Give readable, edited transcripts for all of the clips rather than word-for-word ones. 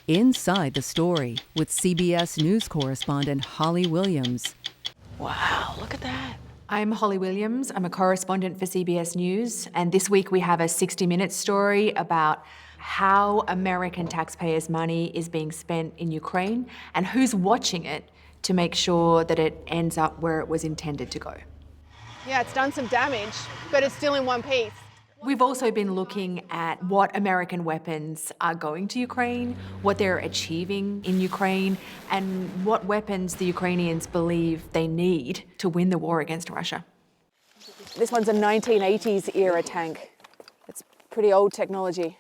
Inside the story with CBS News correspondent Holly Williams. Wow, look at that. I'm Holly Williams. I'm a correspondent for CBS News, and this week we have a 60 Minutes story about how American taxpayers' money is being spent in Ukraine and who's watching it to make sure that it ends up where it was intended to go. Yeah, it's done some damage, but it's still in one piece. We've also been looking at what American weapons are going to Ukraine, what they're achieving in Ukraine, and what weapons the Ukrainians believe they need to win the war against Russia. This one's a 1980s era tank. It's pretty old technology.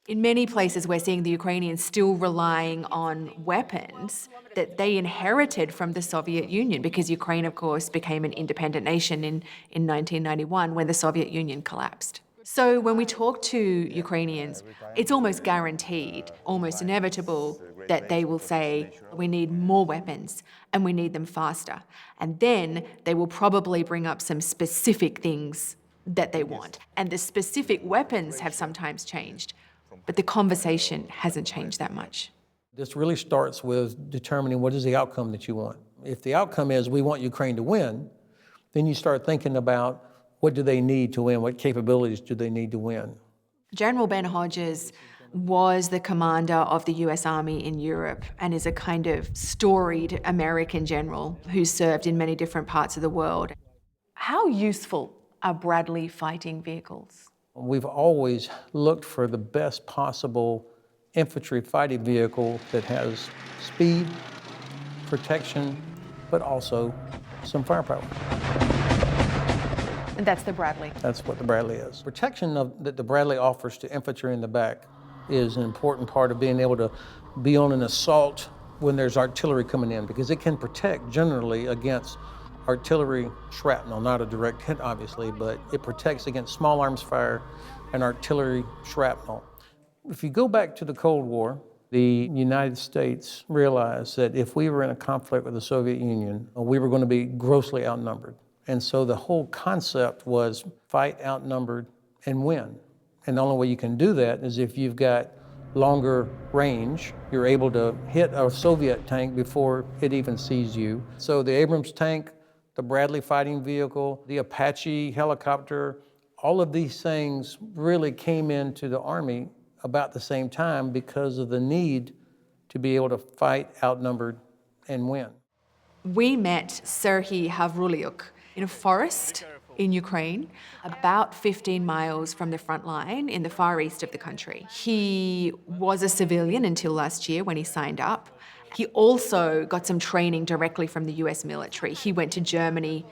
In many places, we're seeing the Ukrainians still relying on weapons that they inherited from the Soviet Union, because Ukraine, of course, became an independent nation in 1991 when the Soviet Union collapsed. So when we talk to Ukrainians, it's almost guaranteed, almost inevitable, that they will say, we need more weapons and we need them faster. And then they will probably bring up some specific things that they want. And the specific weapons have sometimes changed, but the conversation hasn't changed that much. This really starts with determining what is the outcome that you want. If the outcome is we want Ukraine to win, then you start thinking about what do they need to win, what capabilities do they need to win. General Ben Hodges was the commander of the US Army in Europe and is a kind of storied American general who served in many different parts of the world. How useful are Bradley fighting vehicles? We've always looked for the best possible infantry fighting vehicle that has speed, protection, but also some firepower. And that's the Bradley. That's what the Bradley is. Protection that the Bradley offers to infantry in the back is an important part of being able to be on an assault when there's artillery coming in, because it can protect generally against artillery shrapnel, not a direct hit obviously, but it protects against small arms fire and artillery shrapnel. If you go back to the Cold War, the United States realized that if we were in a conflict with the Soviet Union, we were going to be grossly outnumbered. And so the whole concept was fight outnumbered and win. And the only way you can do that is if you've got longer range. You're able to hit a Soviet tank before it even sees you. So the Abrams tank, the Bradley fighting vehicle, the Apache helicopter, all of these things really came into the Army about the same time because of the need to be able to fight outnumbered and win. We met Serhiy Havrulyuk in a forest in Ukraine, about 15 miles from the front line in the far east of the country. He was a civilian until last year when he signed up. He also got some training directly from the US military. He went to Germany.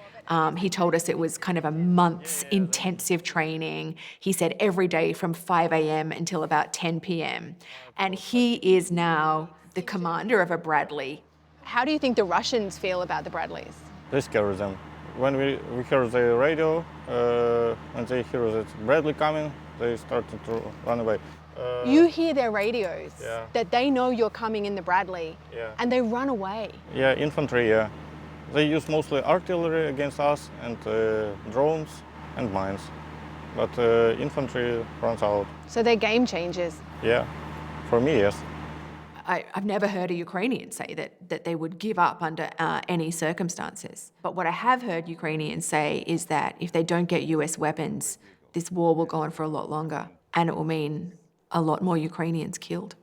He told us it was kind of a month's intensive training. He said every day from 5 a.m. until about 10 p.m. And he is now the commander of a Bradley. How do you think the Russians feel about the Bradleys? They scare them. When we hear the radio, and they hear that Bradley coming, they started to run away. You hear their radios, Yeah. that they know you're coming in the Bradley, Yeah. and they run away. Yeah, infantry, yeah. They use mostly artillery against us and drones and mines. But infantry runs out. So they're game changers. Yeah, for me, yes. I've never heard a Ukrainian say that they would give up under any circumstances. But what I have heard Ukrainians say is that if they don't get US weapons, this war will go on for a lot longer, and it will mean a lot more Ukrainians killed.